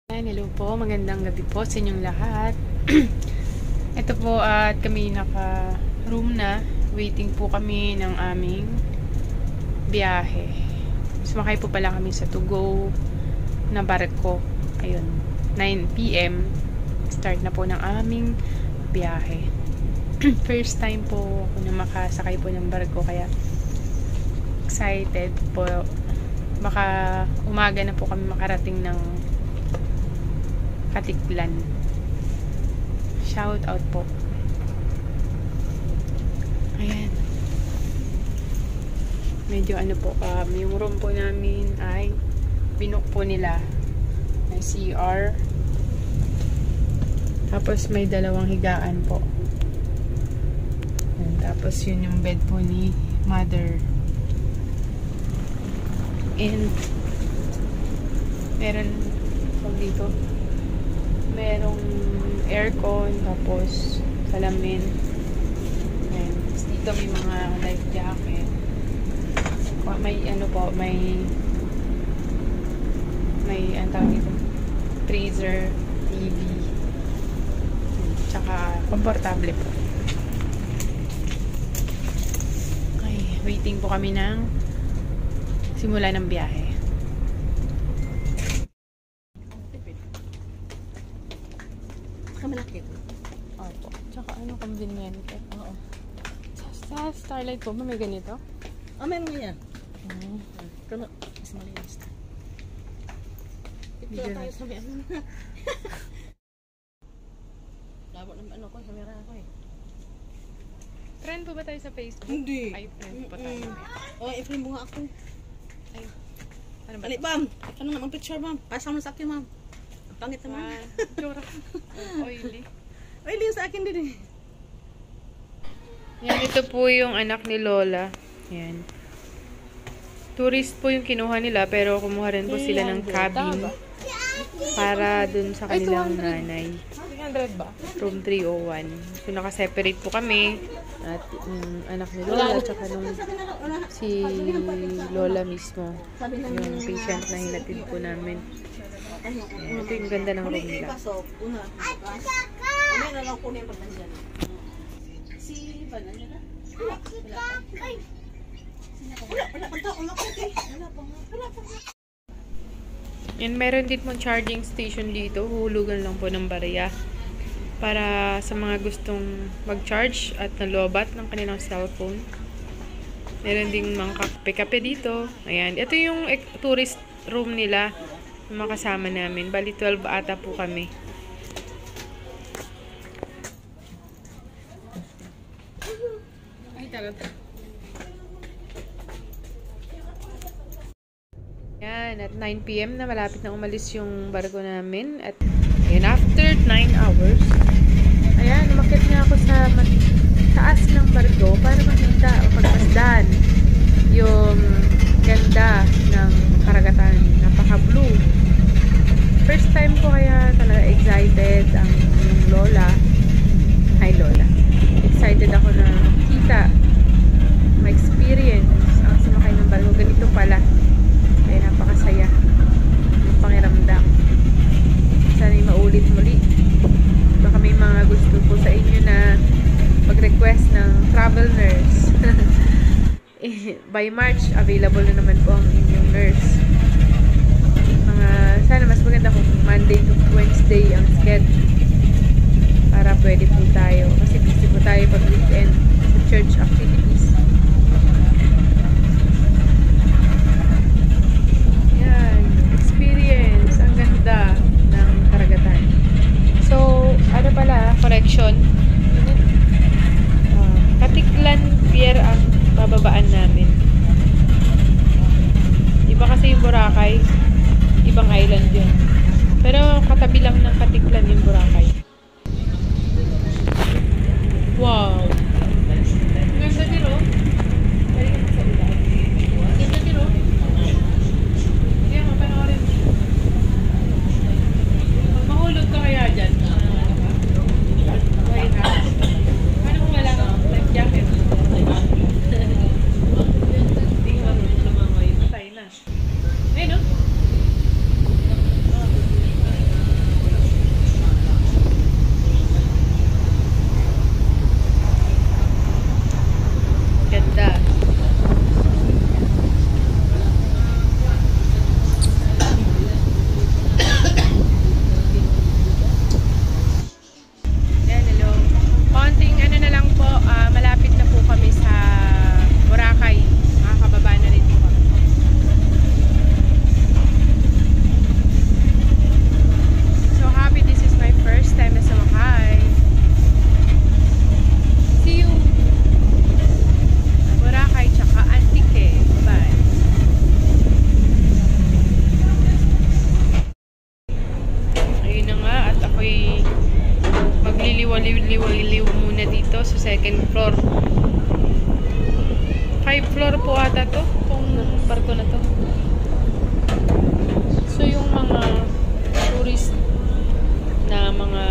Hello po, magandang gabi po sa inyong lahat. Ito po at kami naka-room na. Waiting po kami ng aming biyahe. Sumakay po pala kami sa to go na barko. Ayun, 9 PM. Start na po ng aming biyahe. First time po ako na makasakay po ng barko, kaya excited po. Baka umaga na po kami makarating ng Katiklan. Shout out po. Ayan. Medyo ano po, yung room po namin ay binook po nila. May CR. Tapos may dalawang higaan po. Ayan. Tapos yun yung bed po ni mother. And meron po dito. Merong aircon, tapos salamin. Ayan. Tapos dito may mga life jacket. May ano po, may ang tawag dito, freezer, TV. Tsaka komportable po. Okay, waiting po kami ng simula ng biyahe. Malaki. Opo. Tsaka ano, conveniente. Oo. Sa Starlight po ba may ganito? Meron nga yan. Pero, mas malinis na. Ito tayo sa may ano na. Labo naman ano ko, sa mera ako eh. Friend po ba tayo sa Facebook? Hindi. Ay, friend po tayo. I-frame mo nga ako. Ay, ano ba? Ali, ma'am. Ano naman picture, ma'am? Pasama sa akin, ma'am. Pangit naman. Tsura. Oily. Oily yung sa akin din eh. Yan, ito po yung anak ni Lola. Yan. Tourist po yung kinuha nila, pero kumuha rin po sila ng cabin para dun sa kanilang nanay. 300 ba? Room 301. So, naka-separate po kami. At yung anak ni Lola, tsaka nung si Lola mismo. Yung patient na hinatid po namin. Ayan, ito yung ganda ng room nila. And meron din po charging station dito. Hulugan lang po ng barya. Para sa mga gustong mag-charge at nalobat ng kanilang cellphone. Meron ding mga kape-kape dito. Ayan. Ito yung tourist room nila. Yung mga kasama namin. Bali 12 ata po kami. Ay, talaga. Yan, at 9 PM na malapit na umalis yung barko namin. At ayan, after 9 hours, ayan, umakyat nga ako sa taas ng barko para makita o pagmasdan yung ganda ng karagatan. Napaka-blue. First time ko kaya talaga excited ang yung Lola. Hi Lola. Excited ako na makita, ma-experience ang sumakay ng barko. Ganito pala. Kaya napakasaya yung pangiramdam. Sana'y maulit muli. Baka may mga gusto po sa inyo na mag-request ng travel nurse. By March, available na naman po ang inyong nurse. Sana mas maganda kung Monday to Wednesday ang schedule. Para pwede po tayo. Kasi busy po tayo pag weekend sa church activities. Yan. Experience. Ang ganda ng karagatan. So, ano pala? Correction. Katiklan Pier ang bababaan namin. Iba kasi yung Boracay. Ibang island yun. Pero katabi lang ng Katiklan yung Boracay. Wow! Ganda dito. Ganda dito. Hindi ako panoorin. Mahulog ka kaya dyan? Why not? Ano kung wala kang life jacket? Hindi ko lumangoy. Patay na. Ayun, no? ako'y magliliwaliw muna dito sa second floor. 5 floor po ata to, itong barko na to. So yung mga tourist na mga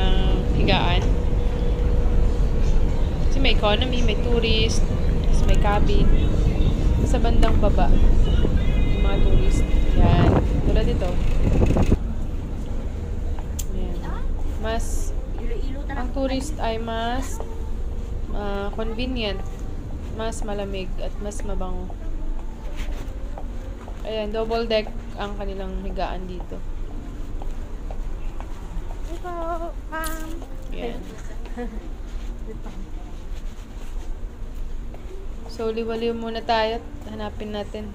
higaan, kasi may economy, may tourist, tapos may cabin. Sa bandang baba yung mga tourist. Yan, tulad dito. Yan. Mas ang tourist ay mas convenient, mas malamig at mas mabango. Ayan, double deck ang kanilang higaan dito. Ayan. So, liwaliw muna tayo at hanapin natin.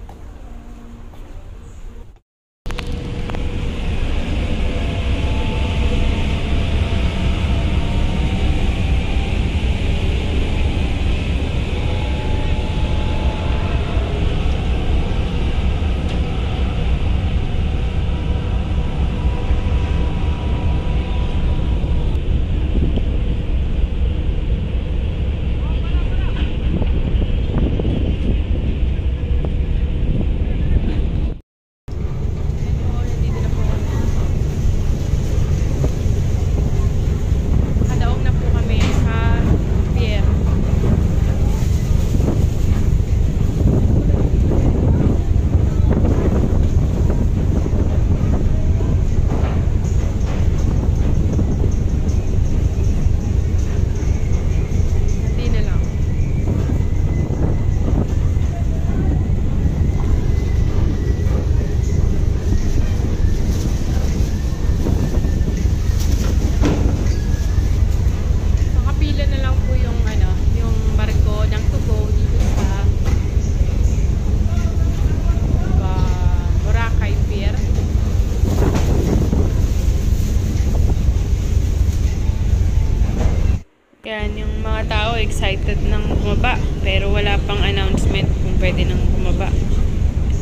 Yan, yung mga tao excited nang bumaba, pero wala pang announcement kung pwede nang bumaba.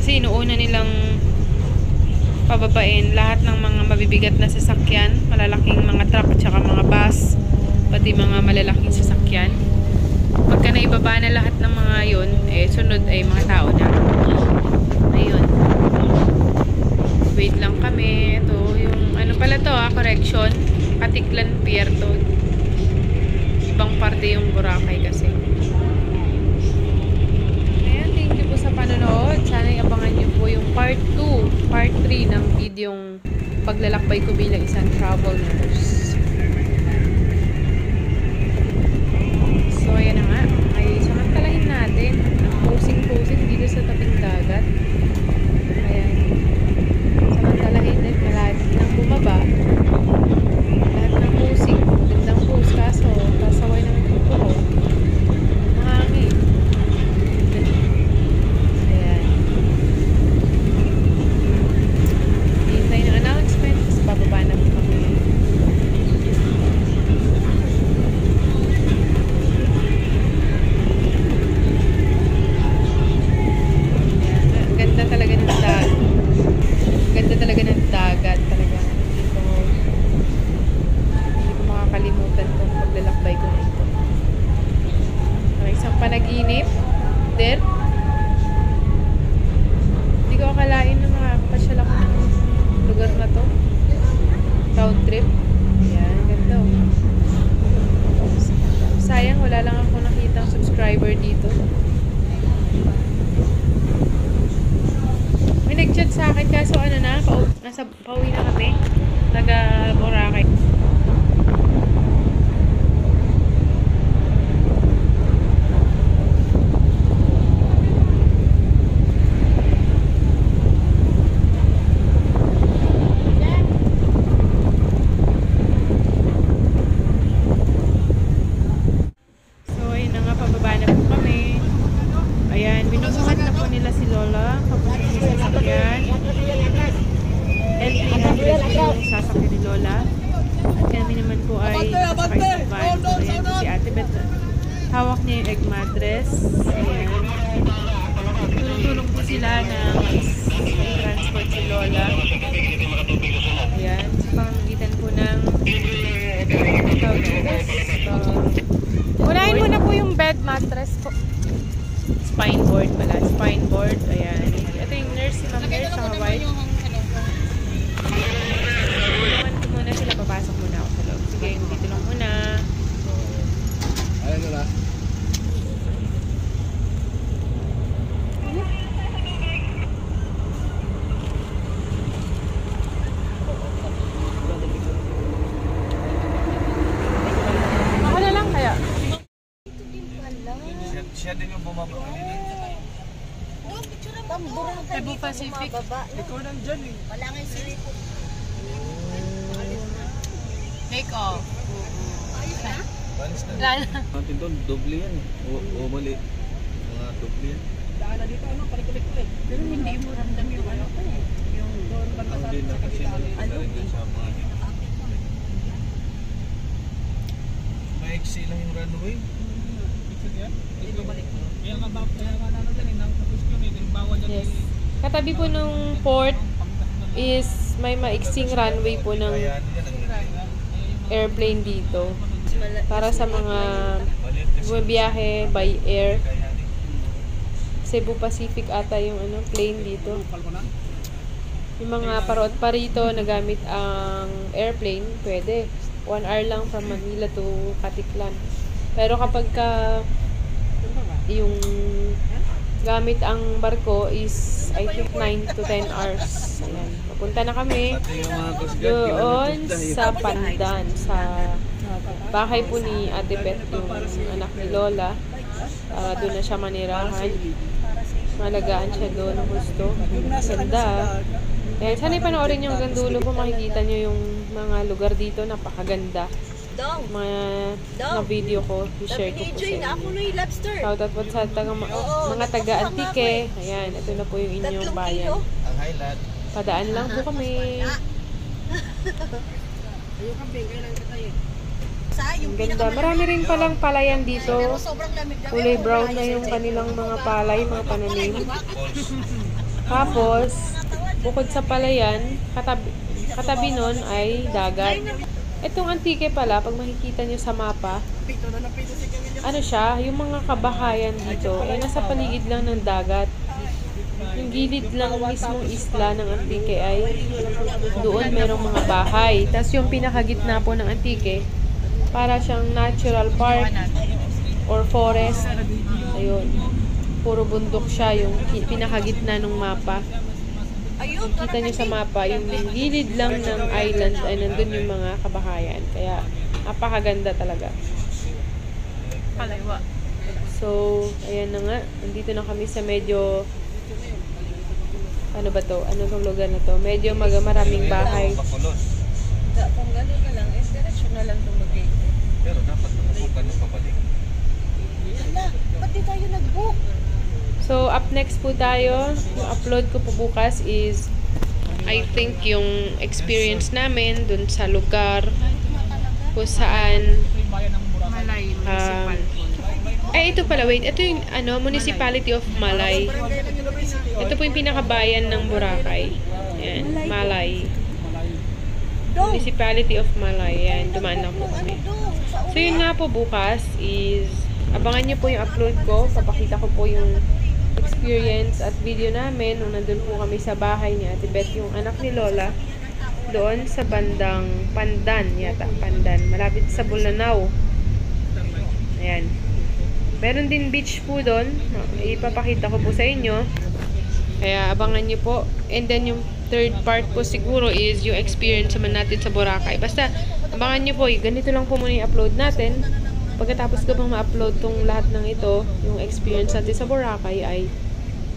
Kasi inuuna nilang pababain lahat ng mga mabibigat na sasakyan, malalaking mga truck at saka mga bus, pati mga malalaking sasakyan. Pagka naibaba na lahat ng mga yun, sunod ay mga tao na. Ayun. Wait lang kami. Ito, yung ano pala to correction. Katiklan Pier to. Ibang parte yung Boracay kasi. Ayan, thank you po sa panonood. Sana abangan niyo po yung part 2, part 3 ng videong paglalakbay ko bilang isang travel nurse. So, ayan na nga. Ay, samantalahin natin ang posing-posing dito sa tabing dagat. Ayan. Samantalahin din, malapit nang bumaba. Lahat ng posing. Magandang pose, kaso pasaway naman yung po. Mahangin. Ayan. Hintay ng announcement. Tapos bababa na po kami. Ganda talaga ng dagat. Ganda talaga ng dagat talaga. Ito, hindi ko makakalimutan itong paglalakbay ko nito. Parang isang panaginip. Then, hindi ko akalain na makakapasyal ako ng lugar na to. Round trip. Ayan, ganda oh. Sayang, wala lang ako nakitang subscriber dito. May nag-chat sa akin kaso ano na, nasa pauwi na kami. Taga Boracay. So ayun na nga, pababa na po kami. Ayan, binubuhat na po nila si Lola. Papunta sa sasakyan. L300 yung sasakyan ni Lola. At kami naman po ay sasakay sa van. So, ayan po si Ate Beth. Hawak niya yung egg mattress. Ayan. Tulong-tulong po sila na transport si Lola. Ayan. Sa pamamagitan po ng Unahin mo na po yung bed mattress po. Spine board pala. Spine board. Ayan. Ito yung nurse, si ma'am nurse, sa white. Iwan ko muna sila. Papasok muna ako sa loob. Sige, dito lang muna. Ayan na. Ako na lang kaya. Siya din yung bumaba kanina. Cebu Pacific. Ikaw nandyan eh. Wala nga yung sili po. Take off. Balis na. Lala. Natin doon, doble yan. O mali. Mga doble yan. Daanan dito, ano, palikuli-kulit. Pero hindi mo ramdam yung ano ko eh. Yung doon ba Ang din na kasi nalita rin dyan sa mga dito. Maiksi lang yung runway. Yes. Katabi po nung port is may maiksing runway po ng Kaya ano yan ang airplane dito. Para sa mga bumibiyahe by air. Cebu Pacific ata yung ano, plane dito. Yung mga parot pa rito na gamit ang airplane, pwede. 1 hour lang from Manila to Katiklan. Pero kapag yung gamit ang barko is I think 9 to 10 hours. Ayan. Papunta na kami pati yung mga Coast Guard, doon kailangan sa Pandan, sa bahay po ni Ate Beth, yung anak ni Lola. Doon na siya manirahan. Malagaan siya doon ng gusto. Ganda. Ayan, sana ipanoorin yung gandulo po. Makikita nyo yung mga lugar dito. Napakaganda. Dong. Mga video ko. I-share ko po sa na ako inyo. na yung lobster. Shoutout po sa mga taga-Antique. Ayan, ito na po yung inyong 3 bayan. kilo. ang highlight. Padaan lang po kami. Ayun kambing, kailan ka tayo? Sa yung Ang ganda. Marami rin palang palayan dito. pero sobrang lamig daw. Kulay brown na yung kanilang mga palay, mga pananim. Tapos, bukod sa palayan, katabi nun ay dagat. Itong Antique pala, pag makikita nyo sa mapa, Pito na napito si Camille. ano siya, yung mga kabahayan dito, ay nasa paligid lang ng dagat. Yung gilid lang mismong isla ng Antique ay doon merong mga bahay. Tapos yung pinakagitna po ng Antique, para siyang natural park or forest. Ayun. Puro bundok siya, yung pinakagitna ng mapa. Ayun, Kita nyo sa mapa, yung gilid lang ng island ay nandun yung mga kabahayan. Kaya, napakaganda talaga. Kalaywa. So, ayan na nga. Nandito na kami sa medyo, ano ba to? Ano tong lugar na to? Medyo maraming bahay. Bakulod. Kung gano'n na lang, diretso na lang tumagay. Pero dapat napupunta nung pabalik. Hala, ba't di tayo nag-book? So, up next po tayo. Yung upload ko po bukas is, I think, yung experience namin dun sa lugar kung saan Malay, ito pala, wait. Ito yung Municipality of Malay. Ito po yung pinakabayan ng Boracay. Ayan, Malay. Municipality of Malay. Ayan, dumaan lang po kami. So, yun nga po bukas is, abangan nyo po yung upload ko. Papakita ko po yung experience at video namin nung nandun po kami sa bahay ni Ate Beth, yung anak ni Lola. Doon sa bandang Pandan yata. Pandan. Malapit sa Bulanao. Ayan. Meron din beach po doon. Ipapakita ko po sa inyo. Kaya abangan nyo po. And then yung third part po siguro is yung experience naman natin sa Boracay. Basta abangan nyo po. Ganito lang po muna yung upload natin. Pagkatapos ko pang ma-upload tong lahat ng ito, yung experience natin sa Boracay, ay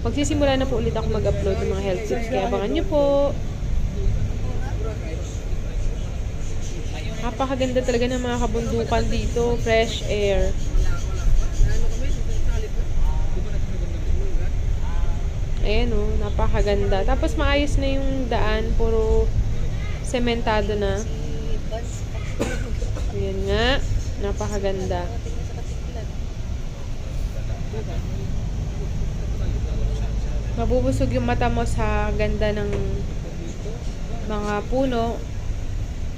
magsisimula na po ulit ako mag-upload ng mga health tips. Kaya abangan nyo po. Napakaganda talaga ng mga kabundukan dito. Fresh air. Ayan o, napakaganda. Tapos maayos na yung daan. Puro sementado na. Ayan nga. Napakaganda. Mabubusog yung mata mo sa ganda ng mga puno,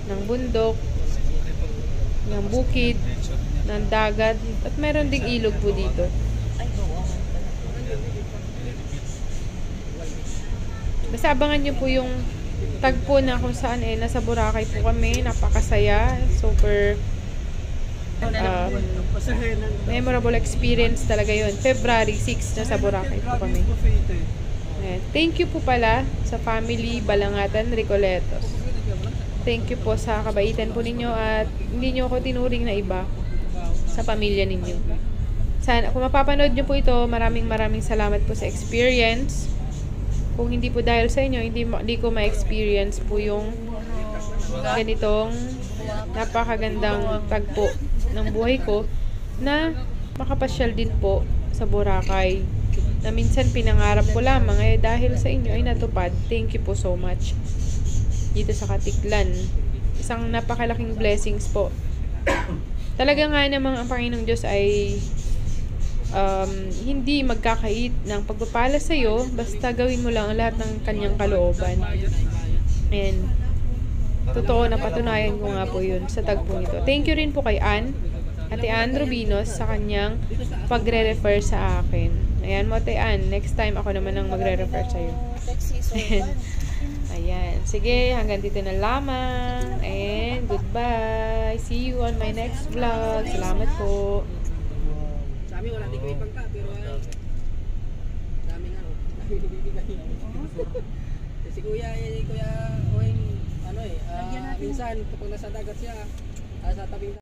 ng bundok. ng bukid, ng dagat, at meron ding ilog po dito. Basta abangan nyo po yung tagpo na kung saan nasa Boracay po kami. Napakasaya. Super memorable experience talaga yun. February 6 na sa Boracay po kami. Ayan. Thank you po pala sa family Balangatan Recoletos. Thank you po sa kabaitan po ninyo at hindi nyo ako tinuring na iba sa pamilya ninyo. Sana, kung mapapanood nyo po ito, maraming salamat po sa experience. Kung hindi po dahil sa inyo, hindi ko ma-experience po yung ganitong napakagandang tagpo ng buhay ko na makapasyal din po sa Boracay na minsan pinangarap ko lamang dahil sa inyo ay natupad. Thank you po so much. Dito sa Katiklan, isang napakalaking blessings po. Talaga nga namang ang Panginoong Diyos ay hindi magkakait ng pagpapala sa iyo, basta gawin mo lang ang lahat ng kanyang kalooban. And totoo, napatunayan ko nga po yun sa tagpong ito. Thank you rin po kay Ate Ann Rubinos sa kanyang pagre-refer sa akin. Ayan mo, Ate Ann, next time ako naman ang magre-refer sa iyo. Ayan. Sige, hanggang dito na lamang. And goodbye. See you on my next vlog. Salamat po. Sabi wala di ko ipagka, pero daming daming bibigay. Si Kuya Oeng, minsan kapag nasa dagat siya, sa tabing